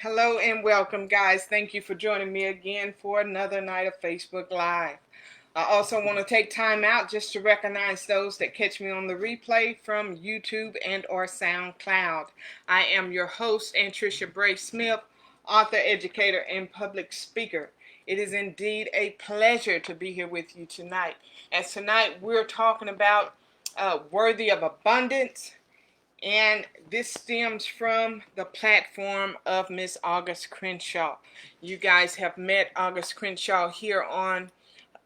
Hello and welcome, guys. Thank you for joining me again for another night of Facebook Live. I also want to take time out just to recognize those that catch me on the replay from YouTube and or SoundCloud. I am your host, Antricia Bray Smith, author, educator, and public speaker. It is indeed a pleasure to be here with you tonight. As tonight we're talking about worthy of abundance. And this stems from the platform of Miss August Crenshaw. You guys have met August Crenshaw here on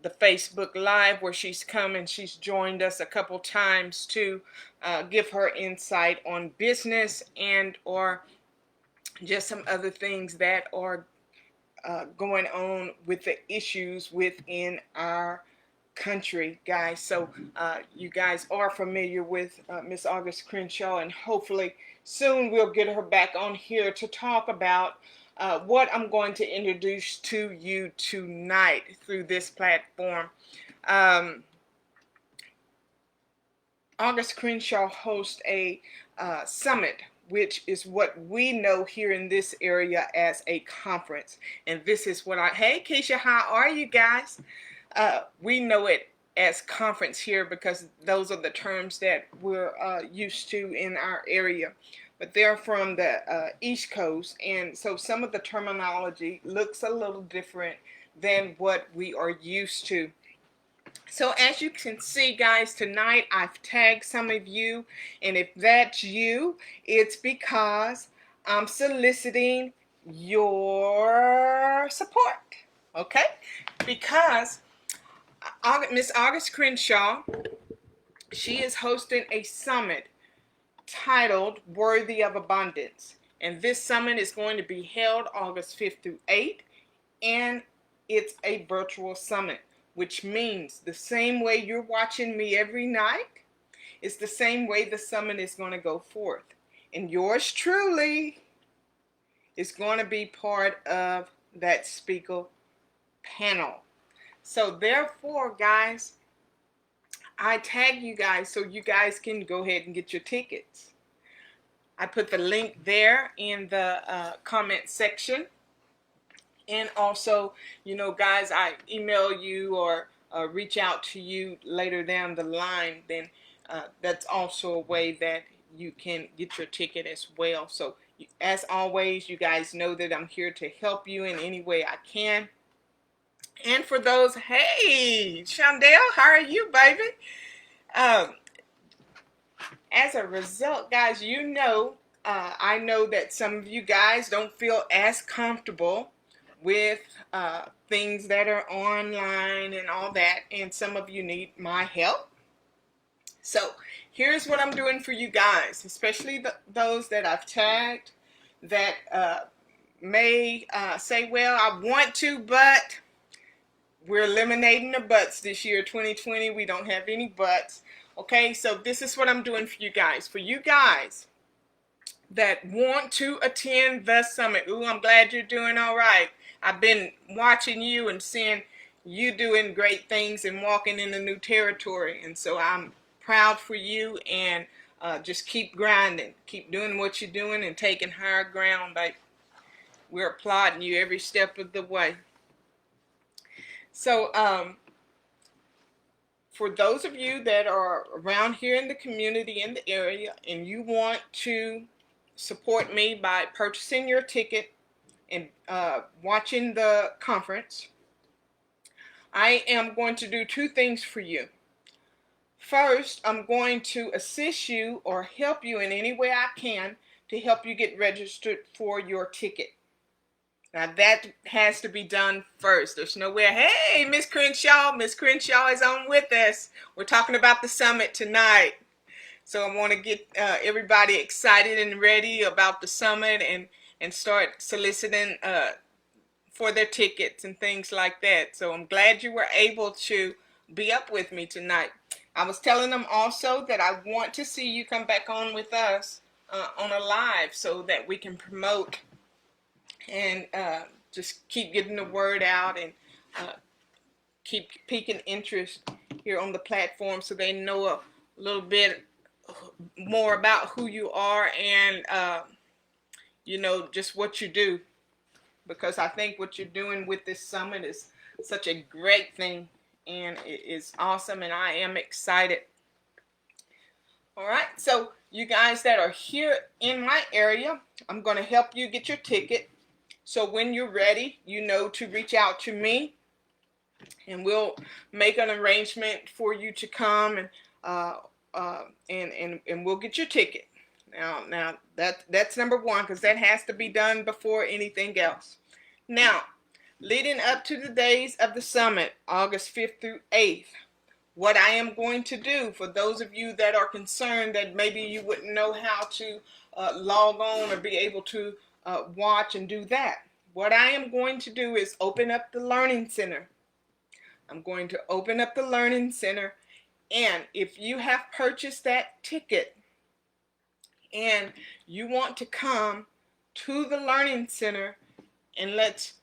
the Facebook Live, where she's come and she's joined us a couple times to give her insight on business and or just some other things that are going on with the issues within our country, guys. So you guys are familiar with Miss August Crenshaw, and hopefully soon we'll get her back on here to talk about what I'm going to introduce to you tonight through this platform. August Crenshaw hosts a summit, which is what we know here in this area as a conference. And this is what hey Keisha, how are you guys? We know it as conference here because those are the terms that we're used to in our area. But they're from the East Coast, and so some of the terminology looks a little different than what we are used to. So as you can see, guys, tonight I've tagged some of you, and if that's you, it's because I'm soliciting your support, okay? Because Miss August Crenshaw, she is hosting a summit titled Worthy of Abundance. And this summit is going to be held August 5th through 8th, and it's a virtual summit, which means the same way you're watching me every night, it's the same way the summit is going to go forth. And yours truly is going to be part of that speaker panel. So therefore, guys, I tag you guys so you guys can go ahead and get your tickets. I put the link there in the comment section. And also, you know, guys, I email you or reach out to you later down the line. Then that's also a way that you can get your ticket as well. So as always, you guys know that I'm here to help you in any way I can. And for those, hey, Shondell, how are you, baby? As a result, guys, you know, I know that some of you guys don't feel as comfortable with things that are online and all that, and some of you need my help. So here's what I'm doing for you guys, especially those that I've tagged that may say, well, I want to, but we're eliminating the buts this year, 2020. We don't have any buts. Okay, so this is what I'm doing for you guys. For you guys that want to attend the summit. Ooh, I'm glad you're doing all right. I've been watching you and seeing you doing great things and walking into new territory. And so I'm proud for you, and just keep grinding. Keep doing what you're doing and taking higher ground. Like, we're applauding you every step of the way. So for those of you that are around here in the community, in the area, and you want to support me by purchasing your ticket and watching the conference, I am going to do two things for you. First, I'm going to assist you or help you in any way I can to help you get registered for your ticket. Now that has to be done first. There's nowhere, hey, Miss Crenshaw is on with us. We're talking about the summit tonight. So I want to get everybody excited and ready about the summit and start soliciting for their tickets and things like that. So I'm glad you were able to be up with me tonight. I was telling them also that I want to see you come back on with us on a live so that we can promote and just keep getting the word out and keep piquing interest here on the platform so they know a little bit more about who you are and you know, just what you do, because I think what you're doing with this summit is such a great thing, and it is awesome, and I am excited. All right, so you guys that are here in my area, I'm going to help you get your ticket. So when you're ready, you know to reach out to me, and we'll make an arrangement for you to come, and and we'll get your ticket. Now that's number one, because that has to be done before anything else. Now, leading up to the days of the summit, August 5th through 8th, what I am going to do, for those of you that are concerned that maybe you wouldn't know how to log on or be able to watch and do that, what I am going to do is open up the Learning Center. I'm going to open up the Learning Center, and if you have purchased that ticket and you want to come to the Learning Center and let's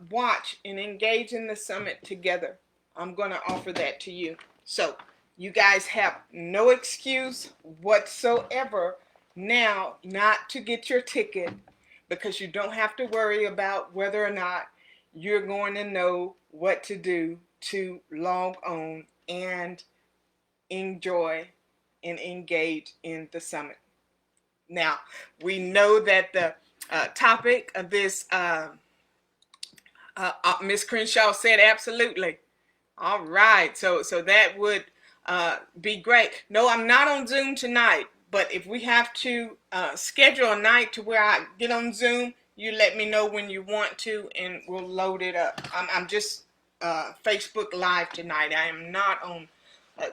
watch and engage in the summit together, I'm going to offer that to you. So you guys have no excuse whatsoever now not to get your ticket, because you don't have to worry about whether or not you're going to know what to do to log on and enjoy and engage in the summit. Now, we know that the topic of this, Miss Crenshaw said absolutely. All right, so that would be great. No, I'm not on Zoom tonight, but if we have to schedule a night to where I get on Zoom, you let me know when you want to, and we'll load it up. I'm just Facebook Live tonight. I am not on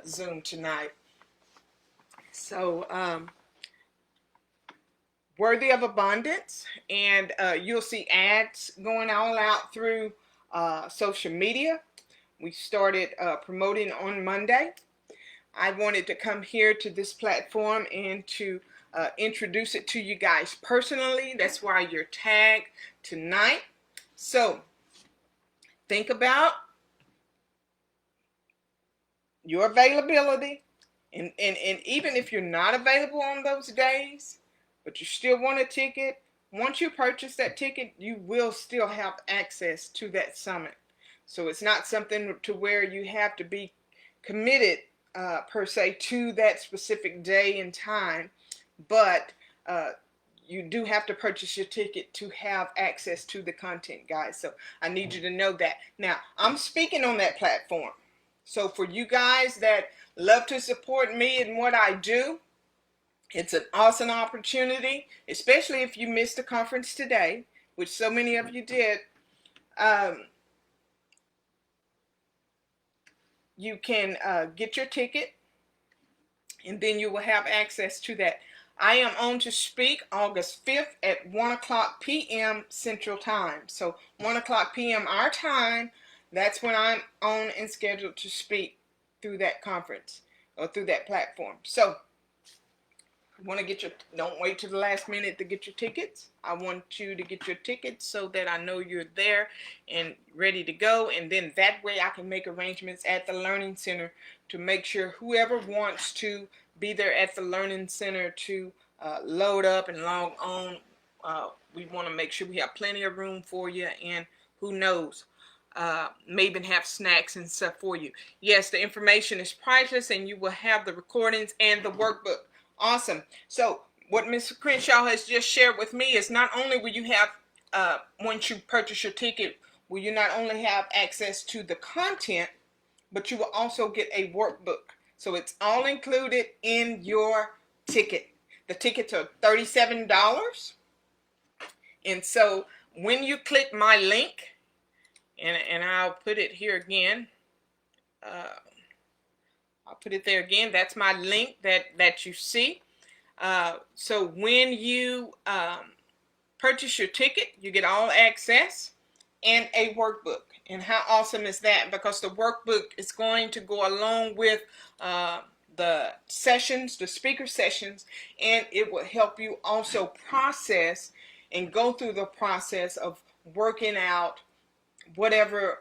Zoom tonight. So, Worthy of Abundance, and you'll see ads going all out through social media. We started promoting on Monday. I wanted to come here to this platform and to introduce it to you guys personally. That's why you're tagged tonight. So think about your availability, and even if you're not available on those days, but you still want a ticket, once you purchase that ticket, you will still have access to that summit. So it's not something to where you have to be committed per se to that specific day and time, but you do have to purchase your ticket to have access to the content, guys. So I need you to know that. Now, I'm speaking on that platform. So for you guys that love to support me and what I do, it's an awesome opportunity, especially if you missed the conference today, which so many of you did. You can get your ticket, and then you will have access to that. I am on to speak August 5th at 1 o'clock p.m. Central Time. So 1 o'clock p.m. our time, that's when I'm on and scheduled to speak through that conference or through that platform. So want to get your, don't wait till the last minute to get your tickets. I want you to get your tickets so that I know you're there and ready to go, and then that way I can make arrangements at the Learning Center to make sure whoever wants to be there at the Learning Center to load up and log on, we want to make sure we have plenty of room for you, and who knows, maybe have snacks and stuff for you. Yes, the information is priceless, and you will have the recordings and the workbook. Awesome. So what Ms. Crenshaw has just shared with me is not only will you have, once you purchase your ticket, will you not only have access to the content, but you will also get a workbook. So it's all included in your ticket. The tickets are $37. And so when you click my link, and I'll put it here again, I'll put it there again. That's my link that you see. So when you purchase your ticket, you get all access and a workbook. And how awesome is that? Because the workbook is going to go along with the sessions, the speaker sessions, and it will help you also process and go through the process of working out whatever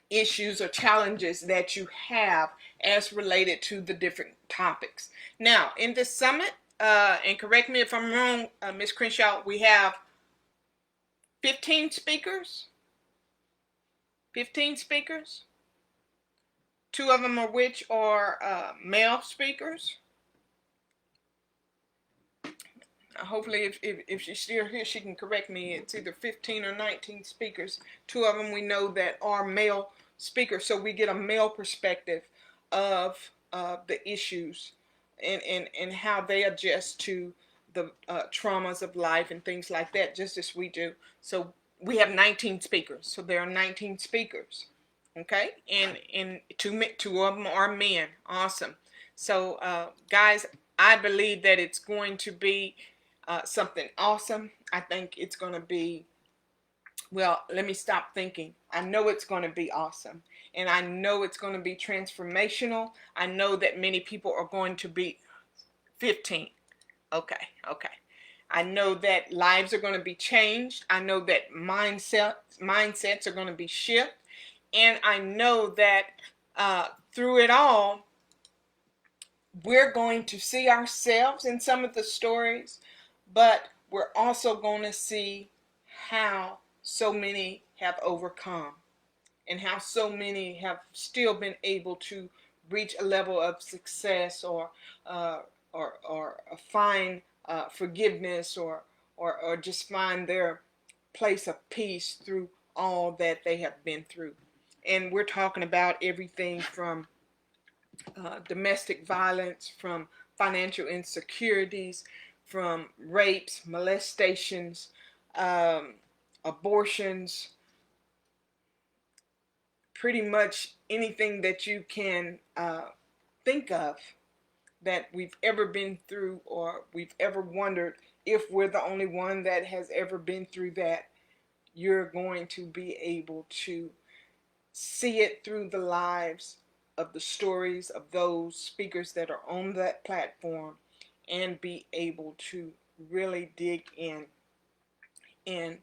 issues or challenges that you have as related to the different topics. Now, in this summit, and correct me if I'm wrong, Ms. Crenshaw, we have 15 speakers. 15 speakers. Two of them are which are male speakers. Hopefully, if she's still here, she can correct me. It's either 15 or 19 speakers. Two of them we know that are male speakers, so we get a male perspective of the issues and how they adjust to the traumas of life and things like that, just as we do. So we have 19 speakers. So there are 19 speakers. Okay, and two of them are men. Awesome. So guys, I believe that it's going to be something awesome. I think it's going to be, well, let me stop thinking. I know it's going to be awesome. And I know it's going to be transformational. I know that many people are going to be 15. Okay, okay. I know that lives are going to be changed. I know that mindsets are going to be shifted. And I know that through it all, we're going to see ourselves in some of the stories, but we're also going to see how so many have overcome and how so many have still been able to reach a level of success or find forgiveness or just find their place of peace through all that they have been through. And we're talking about everything from domestic violence, from financial insecurities, from rapes, molestations, abortions, pretty much anything that you can think of that we've ever been through, or we've ever wondered if we're the only one that has ever been through that. You're going to be able to see it through the lives of the stories of those speakers that are on that platform, and be able to really dig in and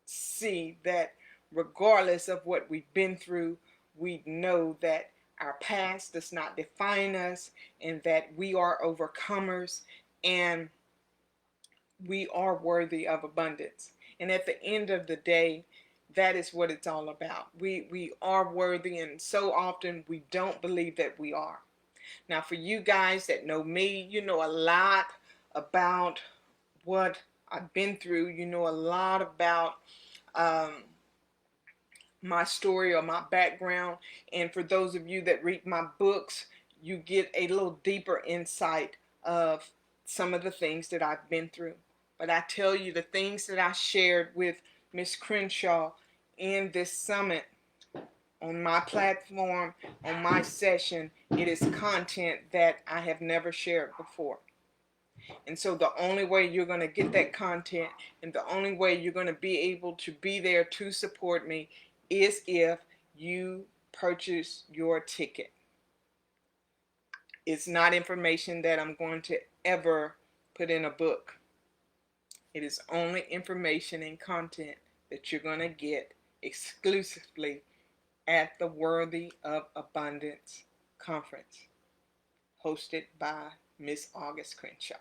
see that regardless of what we've been through, we know that our past does not define us, and that we are overcomers, and we are worthy of abundance. And at the end of the day, that is what it's all about. We are worthy, and so often we don't believe that we are. Now, for you guys that know me, you know a lot about what I've been through. You know a lot about my story or my background. And for those of you that read my books, you get a little deeper insight of some of the things that I've been through. But I tell you, the things that I shared with Miss Crenshaw in this summit, on my platform, on my session, it is content that I have never shared before. And so the only way you're going to get that content, and the only way you're going to be able to be there to support me, is if you purchase your ticket. It's not information that I'm going to ever put in a book. It is only information and content that you're going to get exclusively at the Worthy of Abundance conference, hosted by Miss August Crenshaw.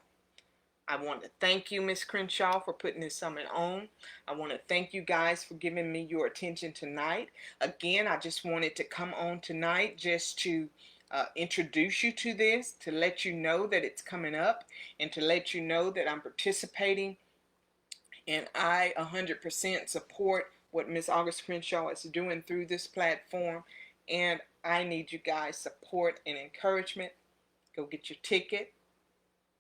I want to thank you, Miss Crenshaw, for putting this summit on. I want to thank you guys for giving me your attention tonight. Again, I just wanted to come on tonight just to introduce you to this, to let you know that it's coming up, and to let you know that I'm participating. And I 100% support what Miss August Crenshaw is doing through this platform. And I need you guys' support and encouragement. Go get your ticket.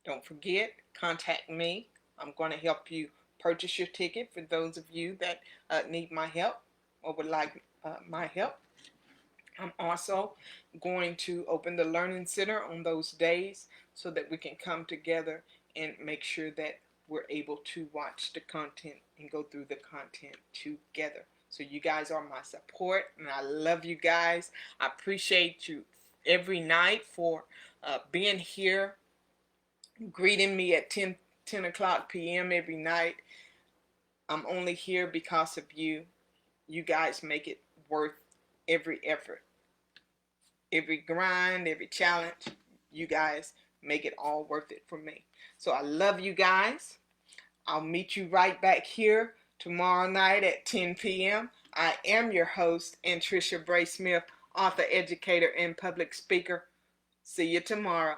Don't forget, contact me. I'm going to help you purchase your ticket for those of you that need my help or would like my help. I'm also going to open the Learning Center on those days so that we can come together and make sure that we're able to watch the content and go through the content together. So you guys are my support, and I love you guys. I appreciate you every night for being here, greeting me at 10 o'clock p.m. every night. I'm only here because of you. You guys make it worth every effort, every grind, every challenge. You guys make it all worth it for me. So I love you guys. I'll meet you right back here tomorrow night at 10 p.m. I am your host, Tricia Bray Smith, author, educator, and public speaker. See you tomorrow.